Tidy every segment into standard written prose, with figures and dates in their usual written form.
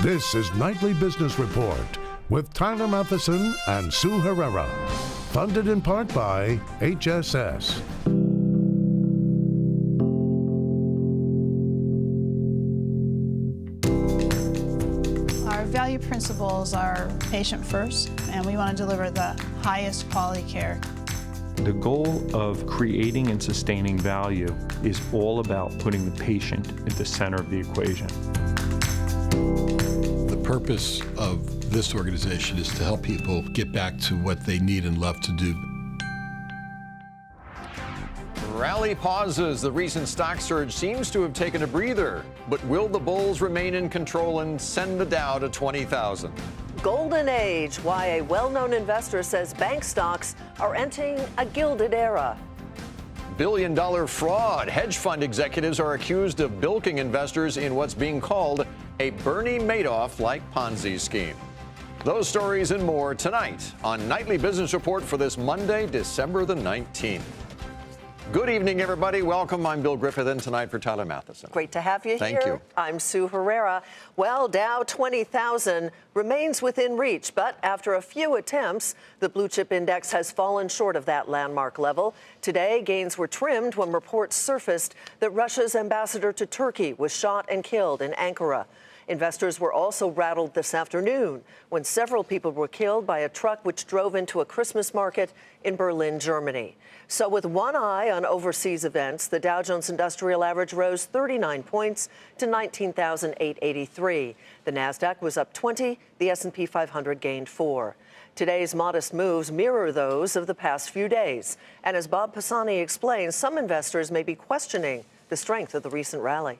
This is Nightly Business Report with Tyler Matheson and Sue Herrera. Funded in part by HSS. Our value principles are patient first, and we want to deliver the highest quality care. The goal of creating and sustaining value is all about putting the patient at the center of the equation. The purpose of this organization is to help people get back to what they need and love to do. Rally pauses. The recent stock surge seems to have taken a breather. But will the bulls remain in control and send the Dow to 20,000? Golden age, why a well-known investor says bank stocks are entering a gilded era. Billion-dollar fraud. Hedge fund executives are accused of bilking investors in what's being called a Bernie Madoff-like Ponzi scheme. Those stories and more tonight on Nightly Business Report for this Monday, December the 19th. Good evening, everybody. Welcome. I'm Bill Griffith, and tonight for Tyler Matheson. Great to have you here. Thank you. I'm Sue Herrera. Well, Dow 20,000 remains within reach, but after a few attempts, the blue chip index has fallen short of that landmark level. Today, gains were trimmed when reports surfaced that Russia's ambassador to Turkey was shot and killed in Ankara. Investors were also rattled this afternoon when several people were killed by a truck which drove into a Christmas market in Berlin, Germany. So with one eye on overseas events, the Dow Jones Industrial Average rose 39 points to 19,883. The Nasdaq was up 20, the S&P 500 gained 4. Today's modest moves mirror those of the past few days. And as Bob Pisani explains, some investors may be questioning the strength of the recent rally.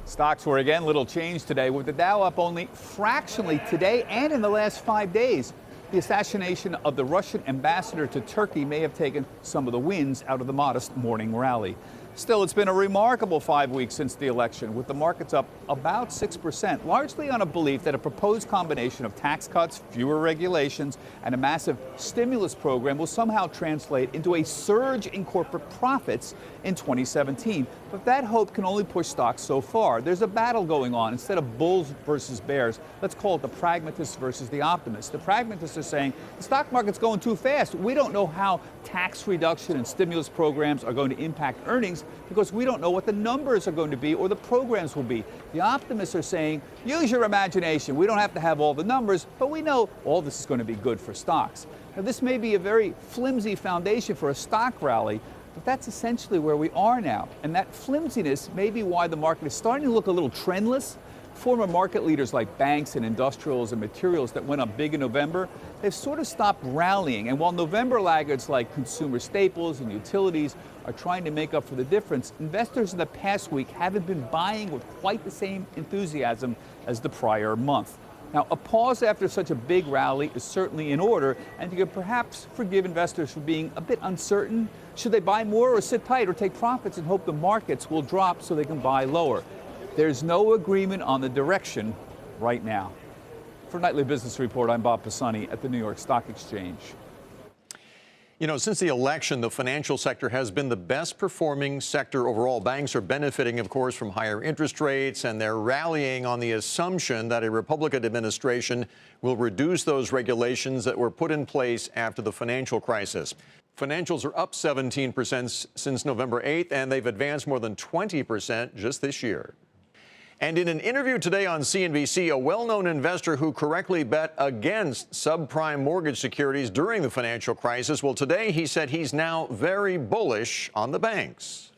Stocks were again little change today, with the Dow up only fractionally today and in the last 5 days. The assassination of the Russian ambassador to Turkey may have taken some of the winds out of the modest morning rally. Still, it's been a remarkable 5 weeks since the election, with the markets up about 6%, largely on a belief that a proposed combination of tax cuts, fewer regulations, and a massive stimulus program will somehow translate into a surge in corporate profits in 2017. But that hope can only push stocks so far. There's a battle going on. Instead of bulls versus bears, let's call it the pragmatists versus the optimists. The pragmatists are saying the stock market's going too fast. We don't know how tax reduction and stimulus programs are going to impact earnings because we don't know what the numbers are going to be or the programs will be. The optimists are saying, use your imagination. We don't have to have all the numbers, but we know all this is going to be good for stocks. Now, this may be a very flimsy foundation for a stock rally, but that's essentially where we are now. And that flimsiness may be why the market is starting to look a little trendless. Former market leaders like banks and industrials and materials that went up big in November, they've sort of stopped rallying. And while November laggards like consumer staples and utilities are trying to make up for the difference, investors in the past week haven't been buying with quite the same enthusiasm as the prior month. Now, a pause after such a big rally is certainly in order, and you could perhaps forgive investors for being a bit uncertain. Should they buy more or sit tight or take profits and hope the markets will drop so they can buy lower? There's no agreement on the direction right now. For Nightly Business Report, I'm Bob Pisani at the New York Stock Exchange. You know, since the election, the financial sector has been the best performing sector overall. Banks are benefiting, of course, from higher interest rates, and they're rallying on the assumption that a Republican administration will reduce those regulations that were put in place after the financial crisis. Financials are up 17% since November 8th, and they've advanced more than 20% just this year. And in an interview today on CNBC, a well-known investor who correctly bet against subprime mortgage securities during the financial crisis, well, today he said he's now very bullish on the banks.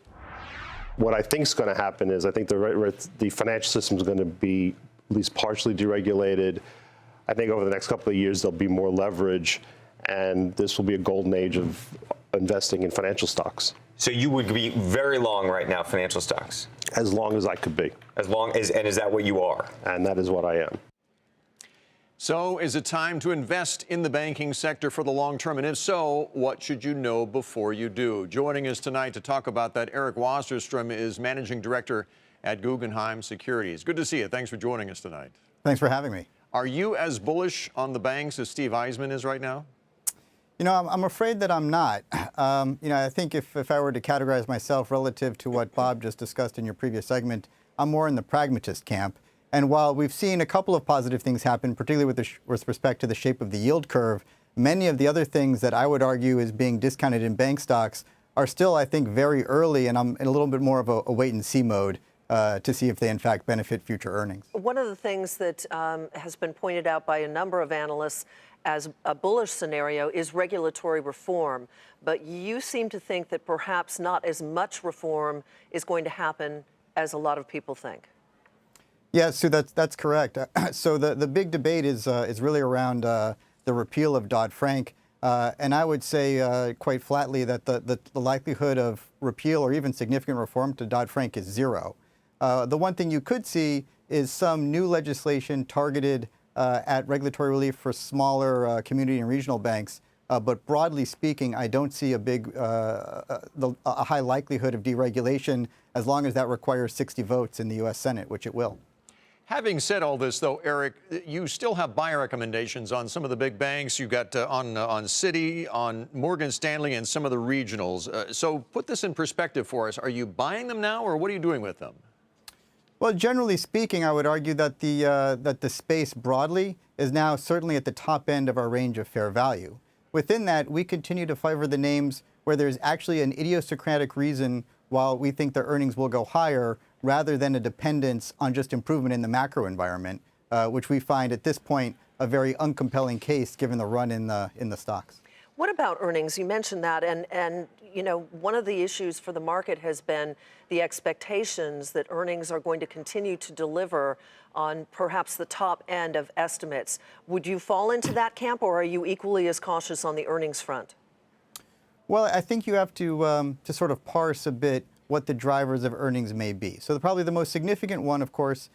What I think is going to happen is I think the financial system is going to be at least partially deregulated. I think over the next couple of years, there'll be more leverage, and this will be a golden age of investing in financial stocks. So you would be very long right now, financial stocks? As long as I could be. As long as, and is that what you are? And that is what I am. So is it time to invest in the banking sector for the long term? And if so, what should you know before you do? Joining us tonight to talk about that, Eric Wasserstrom is Managing Director at Guggenheim Securities. Good to see you. Thanks for joining us tonight. Thanks for having me. Are you as bullish on the banks as Steve Eisman is right now? You know, I'm afraid that I'm not. I think if I were to categorize myself relative to what Bob just discussed in your previous segment, I'm more in the pragmatist camp. And while we've seen a couple of positive things happen, particularly with respect to the shape of the yield curve, many of the other things that I would argue is being discounted in bank stocks are still, I think, very early, and I'm in a little bit more of a wait-and-see mode to see if they, in fact, benefit future earnings. One of the things that has been pointed out by a number of analysts as a bullish scenario is regulatory reform. But you seem to think that perhaps not as much reform is going to happen as a lot of people think. Yeah, Sue, that's correct. So the big debate is really around the repeal of Dodd-Frank. And I would say quite flatly that the likelihood of repeal or even significant reform to Dodd-Frank is zero. The one thing you could see is some new legislation targeted at regulatory relief for smaller community and regional banks. But broadly speaking, I don't see a high likelihood of deregulation as long as that requires 60 votes in the U.S. Senate, which it will. Having said all this, though, Eric, you still have buy recommendations on some of the big banks. You got on Citi, on Morgan Stanley, and some of the regionals. So put this in perspective for us. Are you buying them now, or what are you doing with them? Well, generally speaking, I would argue that the space broadly is now certainly at the top end of our range of fair value. Within that, we continue to favor the names where there's actually an idiosyncratic reason while we think their earnings will go higher, rather than a dependence on just improvement in the macro environment, which we find at this point a very uncompelling case given the run in the stocks. What about earnings? You mentioned that, and you know, one of the issues for the market has been the expectations that earnings are going to continue to deliver on perhaps the top end of estimates. Would you fall into that camp, or are you equally as cautious on the earnings front? Well, I think you have to sort of parse a bit what the drivers of earnings may be. So probably the most significant one, of course,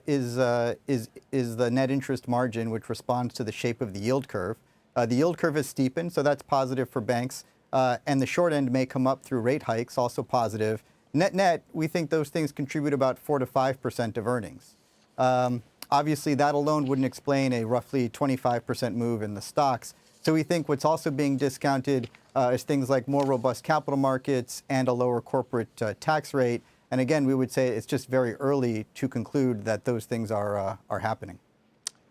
is the net interest margin, which responds to the shape of the yield curve. The yield curve has steepened, so that's positive for banks. And the short end may come up through rate hikes, also positive. Net, we think those things contribute about 4 to 5% of earnings. Obviously, that alone wouldn't explain a roughly 25% move in the stocks. So we think what's also being discounted is things like more robust capital markets and a lower corporate tax rate. And again, we would say it's just very early to conclude that those things are happening.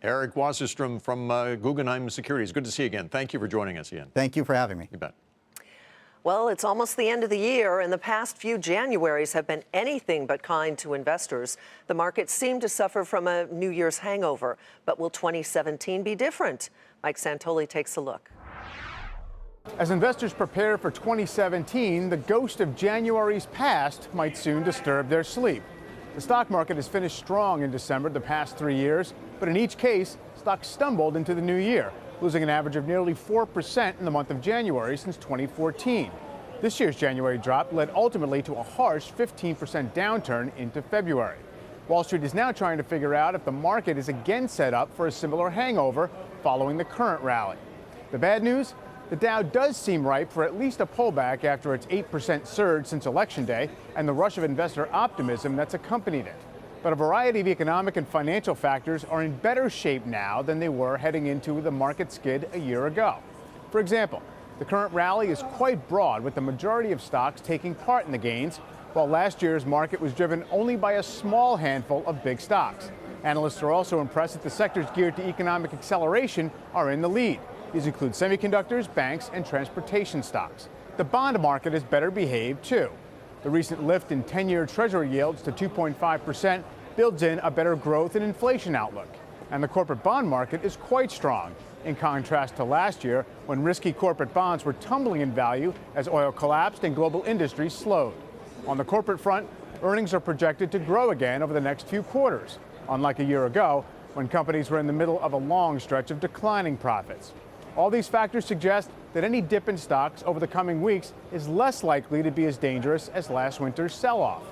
Eric Wasserstrom from Guggenheim Securities. Good to see you again. Thank you for joining us again. Thank you for having me. You bet. Well, it's almost the end of the year, and the past few Januaries have been anything but kind to investors. The markets seem to suffer from a New Year's hangover. But will 2017 be different? Mike Santoli takes a look. As investors prepare for 2017, the ghost of January's past might soon disturb their sleep. The stock market has finished strong in December the past 3 years, but in each case, stocks stumbled into the new year, losing an average of nearly 4% in the month of January since 2014. This year's January drop led ultimately to a harsh 15% downturn into February. Wall Street is now trying to figure out if the market is again set up for a similar hangover following the current rally. The bad news? The Dow does seem ripe for at least a pullback after its 8% surge since Election Day and the rush of investor optimism that's accompanied it. But a variety of economic and financial factors are in better shape now than they were heading into the market skid a year ago. For example, the current rally is quite broad, with the majority of stocks taking part in the gains, while last year's market was driven only by a small handful of big stocks. Analysts are also impressed that the sectors geared to economic acceleration are in the lead. These include semiconductors, banks, and transportation stocks. The bond market has better behaved, too. The recent lift in 10-year Treasury yields to 2.5% builds in a better growth and inflation outlook. And the corporate bond market is quite strong, in contrast to last year when risky corporate bonds were tumbling in value as oil collapsed and global industries slowed. On the corporate front, earnings are projected to grow again over the next few quarters, unlike a year ago when companies were in the middle of a long stretch of declining profits. All these factors suggest that any dip in stocks over the coming weeks is less likely to be as dangerous as last winter's sell-off.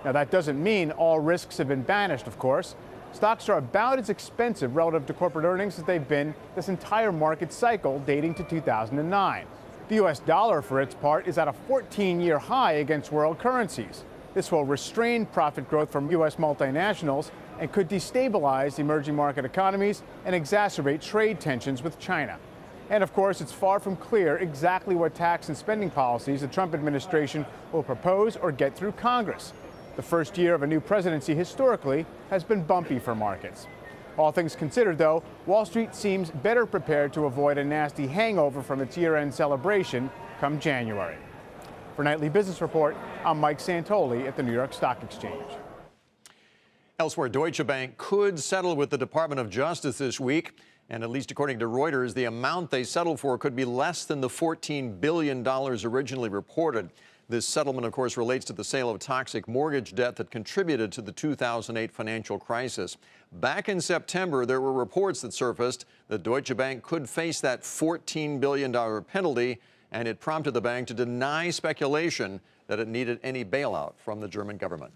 Now, that doesn't mean all risks have been banished, of course. Stocks are about as expensive relative to corporate earnings as they've been this entire market cycle dating to 2009. The U.S. dollar, for its part, is at a 14-year high against world currencies. This will restrain profit growth from U.S. multinationals and could destabilize emerging market economies and exacerbate trade tensions with China. And of course, it's far from clear exactly what tax and spending policies the Trump administration will propose or get through Congress. The first year of a new presidency historically has been bumpy for markets. All things considered, though, Wall Street seems better prepared to avoid a nasty hangover from its year-end celebration come January. For Nightly Business Report, I'm Mike Santoli at the New York Stock Exchange. Elsewhere, Deutsche Bank could settle with the Department of Justice this week. And at least according to Reuters, the amount they settled for could be less than the $14 billion originally reported. This settlement, of course, relates to the sale of toxic mortgage debt that contributed to the 2008 financial crisis. Back in September, there were reports that surfaced that Deutsche Bank could face that $14 billion penalty, and it prompted the bank to deny speculation that it needed any bailout from the German government.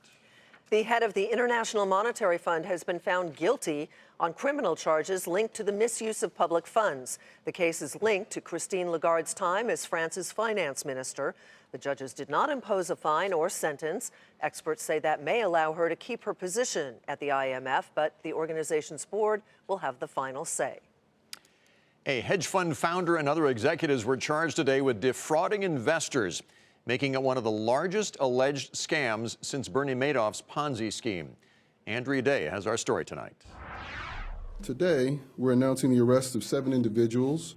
The head of the International Monetary Fund has been found guilty on criminal charges linked to the misuse of public funds. The case is linked to Christine Lagarde's time as France's finance minister. The judges did not impose a fine or sentence. Experts say that may allow her to keep her position at the IMF, but the organization's board will have the final say. A hedge fund founder and other executives were charged today with defrauding investors, making it one of the largest alleged scams since Bernie Madoff's Ponzi scheme. Andrea Day has our story tonight. Today, we're announcing the arrest of 7 individuals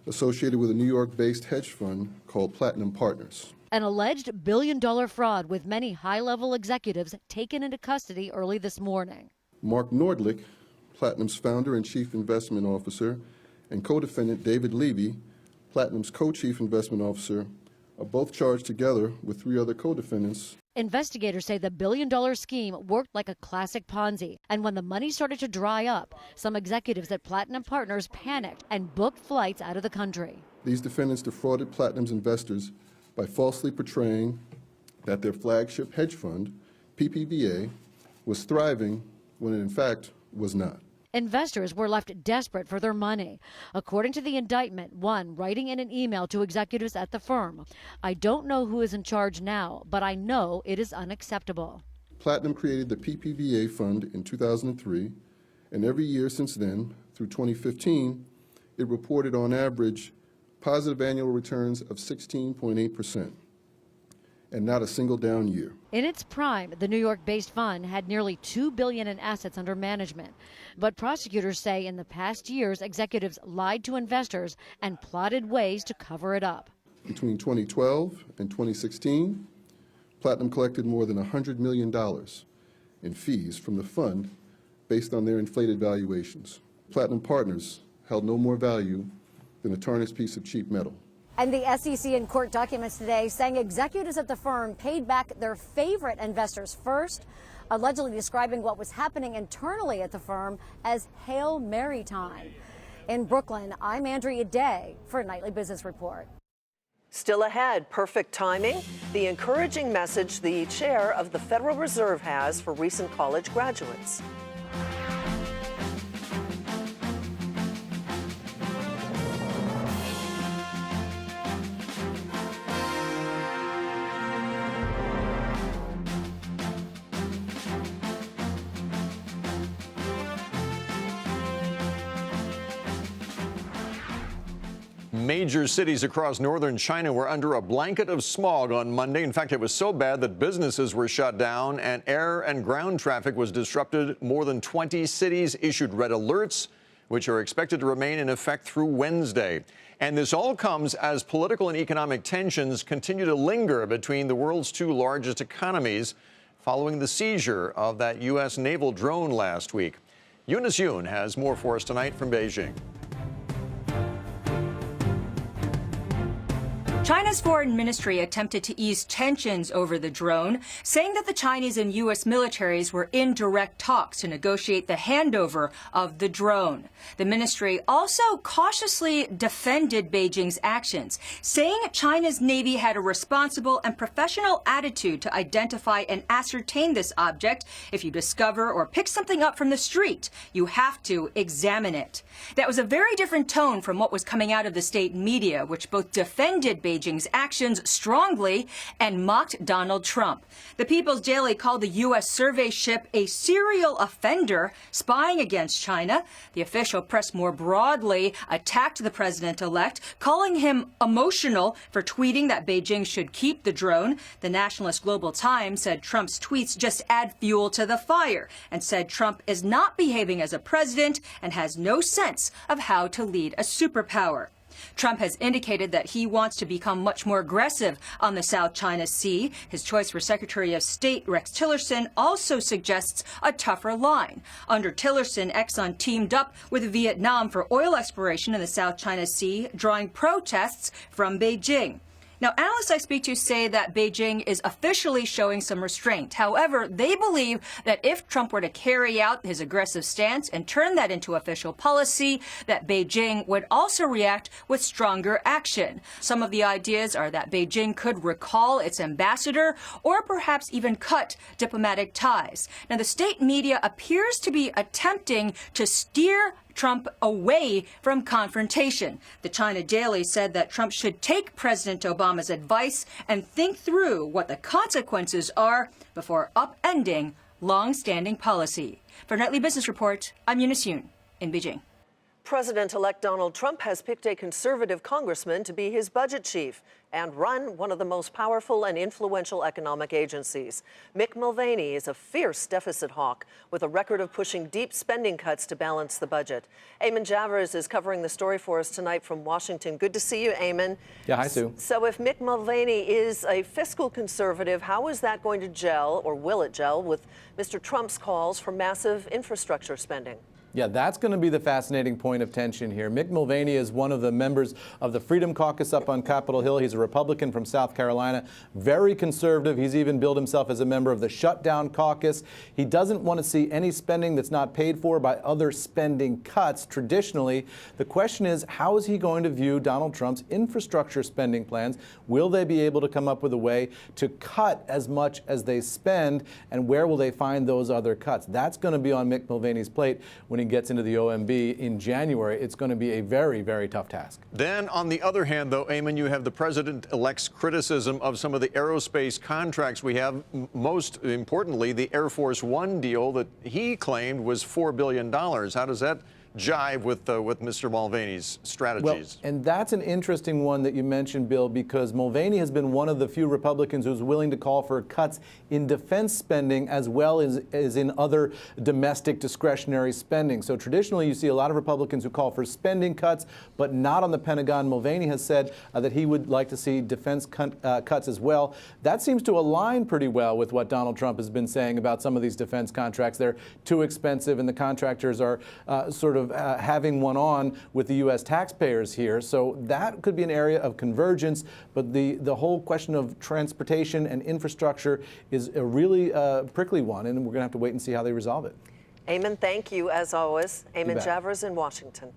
associated with a New York-based hedge fund called Platinum Partners. An alleged billion-dollar fraud with many high-level executives taken into custody early this morning. Mark Nordlick, Platinum's founder and chief investment officer, and co-defendant David Levy, Platinum's co-chief investment officer, are both charged together with 3 other co-defendants. Investigators say the billion-dollar scheme worked like a classic Ponzi, and when the money started to dry up, some executives at Platinum Partners panicked and booked flights out of the country. These defendants defrauded Platinum's investors by falsely portraying that their flagship hedge fund, PPVA, was thriving when it in fact was not. Investors were left desperate for their money. According to the indictment, one writing in an email to executives at the firm, "I don't know who is in charge now, but I know it is unacceptable." Platinum created the PPVA fund in 2003, and every year since then, through 2015, it reported on average positive annual returns of 16.8%, and not a single down year. In its prime, the New York-based fund had nearly $2 billion in assets under management. But prosecutors say in the past years, executives lied to investors and plotted ways to cover it up. Between 2012 and 2016, Platinum collected more than $100 million in fees from the fund based on their inflated valuations. Platinum Partners held no more value than a tarnished piece of cheap metal. And the SEC in court documents today saying executives at the firm paid back their favorite investors first, allegedly describing what was happening internally at the firm as Hail Mary time. In Brooklyn, I'm Andrea Day for Nightly Business Report. Still ahead, perfect timing, the encouraging message the chair of the Federal Reserve has for recent college graduates. Major cities across northern China were under a blanket of smog on Monday. In fact, it was so bad that businesses were shut down and air and ground traffic was disrupted. More than 20 cities issued red alerts, which are expected to remain in effect through Wednesday. And this all comes as political and economic tensions continue to linger between the world's 2 largest economies following the seizure of that U.S. naval drone last week. Eunice Yoon has more for us tonight from Beijing. China's foreign ministry attempted to ease tensions over the drone, saying that the Chinese and U.S. militaries were in direct talks to negotiate the handover of the drone. The ministry also cautiously defended Beijing's actions, saying China's Navy had a responsible and professional attitude to identify and ascertain this object. If you discover or pick something up from the street, you have to examine it. That was a very different tone from what was coming out of the state media, which both defended Beijing Beijing's actions strongly and mocked Donald Trump. The People's Daily called the U.S. survey ship a serial offender spying against China. The official press more broadly attacked the president-elect, calling him emotional for tweeting that Beijing should keep the drone. The nationalist Global Times said Trump's tweets just add fuel to the fire and said Trump is not behaving as a president and has no sense of how to lead a superpower. Trump has indicated that he wants to become much more aggressive on the South China Sea. His choice for Secretary of State Rex Tillerson also suggests a tougher line. Under Tillerson, Exxon teamed up with Vietnam for oil exploration in the South China Sea, drawing protests from Beijing. Now, analysts I speak to say that Beijing is officially showing some restraint. However, they believe that if Trump were to carry out his aggressive stance and turn that into official policy, that Beijing would also react with stronger action. Some of the ideas are that Beijing could recall its ambassador or perhaps even cut diplomatic ties. Now, the state media appears to be attempting to steer Trump away from confrontation. The China Daily said that Trump should take President Obama's advice and think through what the consequences are before upending long-standing policy. For Nightly Business Report, I'm Eunice Yoon in Beijing. President-elect Donald Trump has picked a conservative congressman to be his budget chief and run one of the most powerful and influential economic agencies. Mick Mulvaney is a fierce deficit hawk with a record of pushing deep spending cuts to balance the budget. Eamon Javers is covering the story for us tonight from Washington. Good to see you, Eamon. Yeah, hi, Sue. So if Mick Mulvaney is a fiscal conservative, how is that going to gel, or will it gel, with Mr. Trump's calls for massive infrastructure spending? Yeah, that's going to be the fascinating point of tension here. Mick Mulvaney is one of the members of the Freedom Caucus up on Capitol Hill. He's a Republican from South Carolina, very conservative. He's even billed himself as a member of the Shutdown Caucus. He doesn't want to see any spending that's not paid for by other spending cuts traditionally. The question is, how is he going to view Donald Trump's infrastructure spending plans? Will they be able to come up with a way to cut as much as they spend, and where will they find those other cuts? That's going to be on Mick Mulvaney's plate when he gets into the OMB in January. It's going to be a very, very tough task. Then, on the other hand, though, Eamon, you have the president-elect's criticism of some of the aerospace contracts we have, most importantly, the Air Force One deal that he claimed was $4 billion. How does that jive with Mr. Mulvaney's strategies? Well, and that's an interesting one that you mentioned, Bill, because Mulvaney has been one of the few Republicans who's willing to call for cuts in defense spending as well as in other domestic discretionary spending. So traditionally, you see a lot of Republicans who call for spending cuts, but not on the Pentagon. Mulvaney has said that he would like to see defense cuts as well. That seems to align pretty well with what Donald Trump has been saying about some of these defense contracts. They're too expensive, and the contractors are sort of having one on with the U.S. taxpayers here. So that could be an area of convergence. But the whole question of transportation and infrastructure is a really prickly one, and we're going to have to wait and see how they resolve it. Eamon, thank you, as always. Eamon Javers in Washington.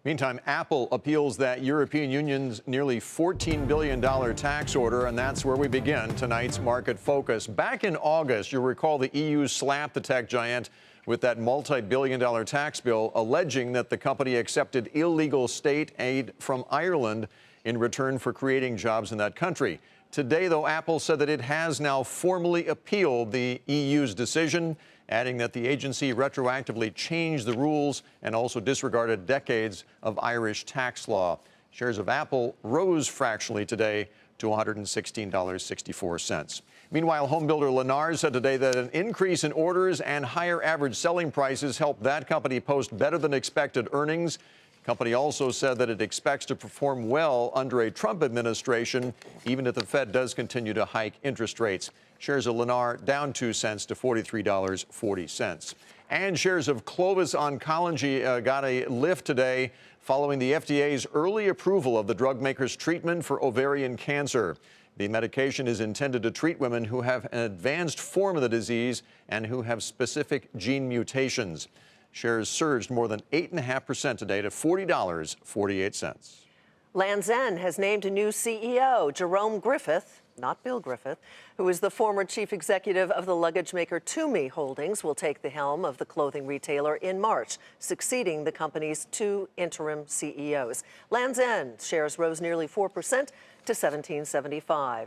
Meantime, Apple appeals that European Union's nearly $14 billion tax order, and that's where we begin tonight's Market Focus. Back in August, you'll recall the EU slapped the tech giant with that multi-billion-dollar tax bill, alleging that the company accepted illegal state aid from Ireland in return for creating jobs in that country. Today, though, Apple said that it has now formally appealed the EU's decision, adding that the agency retroactively changed the rules and also disregarded decades of Irish tax law. Shares of Apple rose fractionally today to $116.64. Meanwhile, homebuilder Lennar said today that an increase in orders and higher average selling prices helped that company post better than expected earnings. The company also said that it expects to perform well under a Trump administration, even if the Fed does continue to hike interest rates. Shares of Lennar down 2 cents to $43.40. And shares of Clovis Oncology got a lift today following the FDA's early approval of the drug maker's treatment for ovarian cancer. The medication is intended to treat women who have an advanced form of the disease and who have specific gene mutations. Shares surged more than 8.5% today to $40.48. Lands' End has named a new CEO, Jerome Griffith, not Bill Griffith, who is the former chief executive of the luggage maker Tumi Holdings, will take the helm of the clothing retailer in March, succeeding the company's 2 interim CEOs. Lands' End shares rose nearly 4% to $17.75.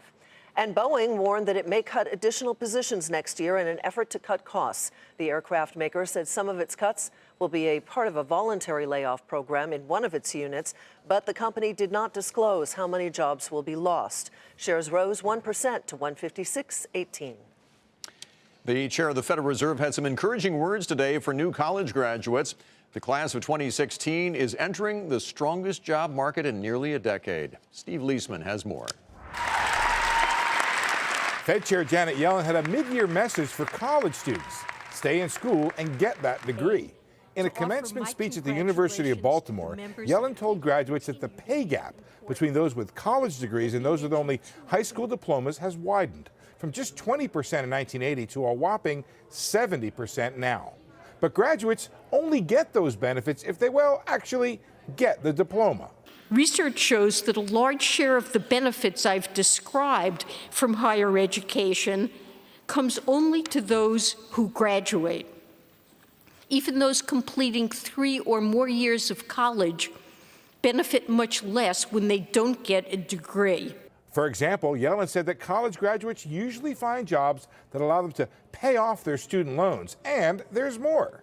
And Boeing warned that it may cut additional positions next year in an effort to cut costs. The aircraft maker said some of its cuts will be a part of a voluntary layoff program in one of its units, but the company did not disclose how many jobs will be lost. Shares rose 1% to 156.18. The chair of the Federal Reserve had some encouraging words today for new college graduates. The class of 2016 is entering the strongest job market in nearly a decade. Steve Leisman has more. Fed Chair Janet Yellen had a mid-year message for college students. Stay in school and get that degree. In a commencement speech at the University of Baltimore, Yellen told graduates that the pay gap between those with college degrees and those with only high school diplomas has widened from just 20% in 1980 to a whopping 70% now. But graduates only get those benefits if they, well, actually get the diploma. Research shows that a large share of the benefits I've described from higher education comes only to those who graduate. Even those completing 3 or more years of college benefit much less when they don't get a degree. For example, Yellen said that college graduates usually find jobs that allow them to pay off their student loans, and there's more.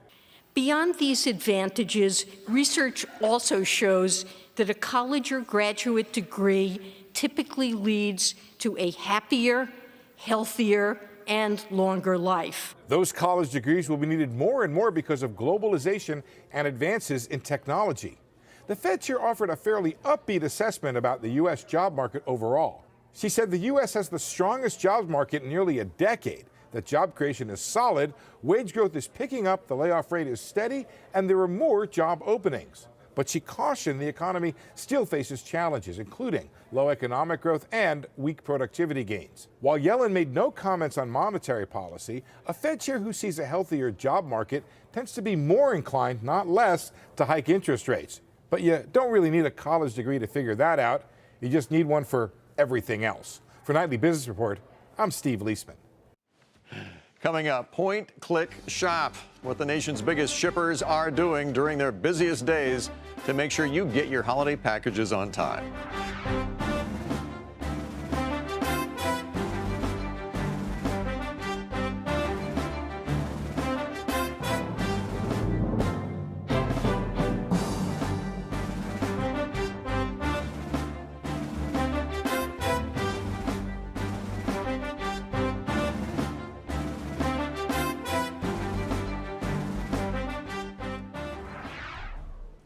Beyond these advantages, research also shows that a college or graduate degree typically leads to a happier, healthier, and longer life. Those college degrees will be needed more and more because of globalization and advances in technology. The Fed chair offered a fairly upbeat assessment about the U.S. job market overall. She said the U.S. has the strongest jobs market in nearly a decade, that job creation is solid, wage growth is picking up, the layoff rate is steady, and there are more job openings. But she cautioned the economy still faces challenges, including low economic growth and weak productivity gains. While Yellen made no comments on monetary policy, a Fed chair who sees a healthier job market tends to be more inclined, not less, to hike interest rates. But you don't really need a college degree to figure that out. You just need one for everything else. For Nightly Business Report, I'm Steve Leisman. Coming up, Point Click Shop, what the nation's biggest shippers are doing during their busiest days to make sure you get your holiday packages on time.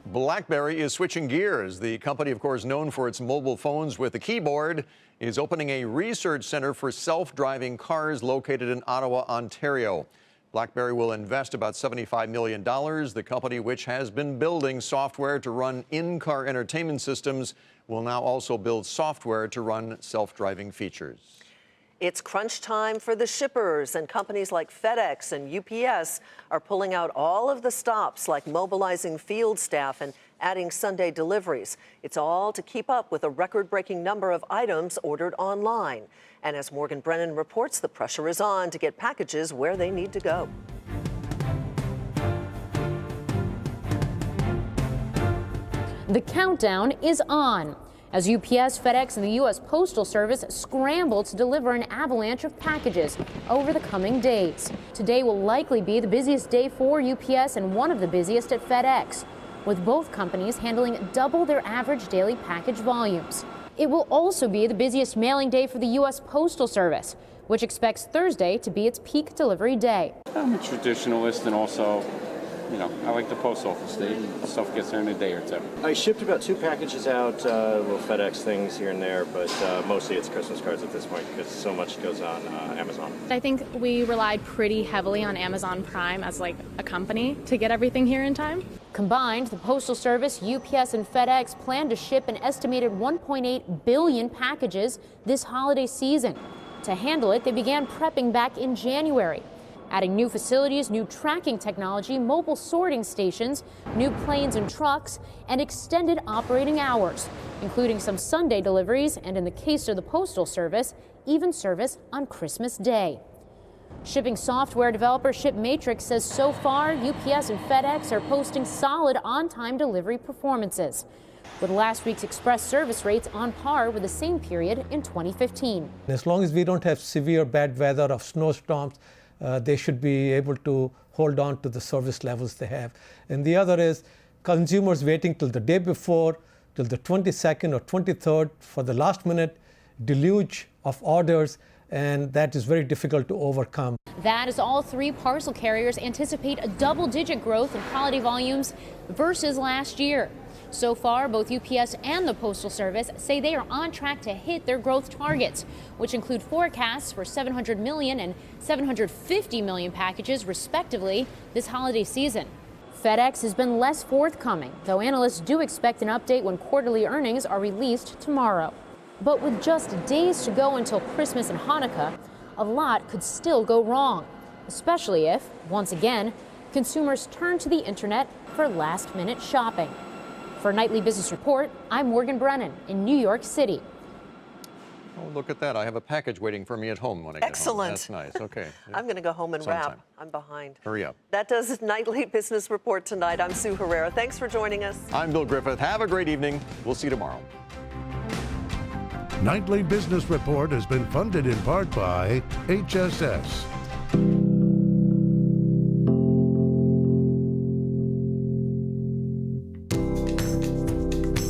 BlackBerry is switching gears. The company, of course, known for its mobile phones with a keyboard, is opening a research center for self-driving cars located in Ottawa, Ontario. BlackBerry will invest about $75 million. The company, which has been building software to run in-car entertainment systems, will now also build software to run self-driving features. It's crunch time for the shippers, and companies like FedEx and UPS are pulling out all of the stops, like mobilizing field staff and adding Sunday deliveries. It's all to keep up with a record-breaking number of items ordered online. And as Morgan Brennan reports, the pressure is on to get packages where they need to go. The countdown is on as UPS, FedEx, and the U.S. Postal Service scramble to deliver an avalanche of packages over the coming days. Today will likely be the busiest day for UPS and one of the busiest at FedEx, with both companies handling double their average daily package volumes. It will also be the busiest mailing day for the U.S. Postal Service, which expects Thursday to be its peak delivery day. I'm a traditionalist, and also, I like the post office. Stuff gets there in a day or two. I shipped about 2 packages out, little FedEx things here and there, but mostly it's Christmas cards at this point because so much goes on Amazon. I think we relied pretty heavily on Amazon Prime as like a company to get everything here in time. Combined, the Postal Service, UPS, and FedEx plan to ship an estimated 1.8 billion packages this holiday season. To handle it, they began prepping back in January, adding new facilities, new tracking technology, mobile sorting stations, new planes and trucks, and extended operating hours, including some Sunday deliveries and, in the case of the Postal Service, even service on Christmas Day. Shipping software developer ShipMatrix says so far, UPS and FedEx are posting solid on-time delivery performances, with last week's express service rates on par with the same period in 2015. As long as we don't have severe bad weather or snowstorms, they should be able to hold on to the service levels they have. And the other is consumers waiting till the day before, till the 22nd or 23rd for the last minute deluge of orders, and that is very difficult to overcome. That is, all three parcel carriers anticipate a double-digit growth in holiday volumes versus last year. So far, both UPS and the Postal Service say they are on track to hit their growth targets, which include forecasts for 700 million and 750 million packages, respectively, this holiday season. FedEx has been less forthcoming, though analysts do expect an update when quarterly earnings are released tomorrow. But with just days to go until Christmas and Hanukkah, a lot could still go wrong, especially if, once again, consumers turn to the internet for last-minute shopping. For Nightly Business Report, I'm Morgan Brennan in New York City. Oh, look at that. I have a package waiting for me at home when I get Excellent. home. That's nice. Okay. I'm going to go home and Sometime. wrap. I'm behind. Hurry up. That does Nightly Business Report tonight. I'm Sue Herrera. Thanks for joining us. I'm Bill Griffith. Have a great evening. We'll see you tomorrow. Nightly Business Report has been funded in part by HSS.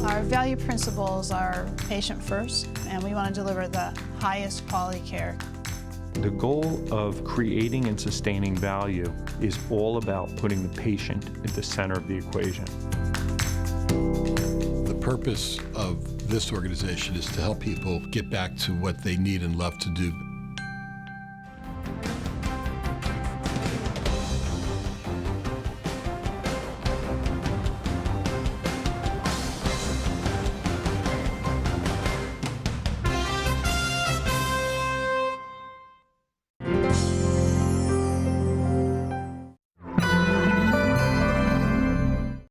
Our value principles are patient first, and we want to deliver the highest quality care. The goal of creating and sustaining value is all about putting the patient at the center of the equation. The purpose of this organization is to help people get back to what they need and love to do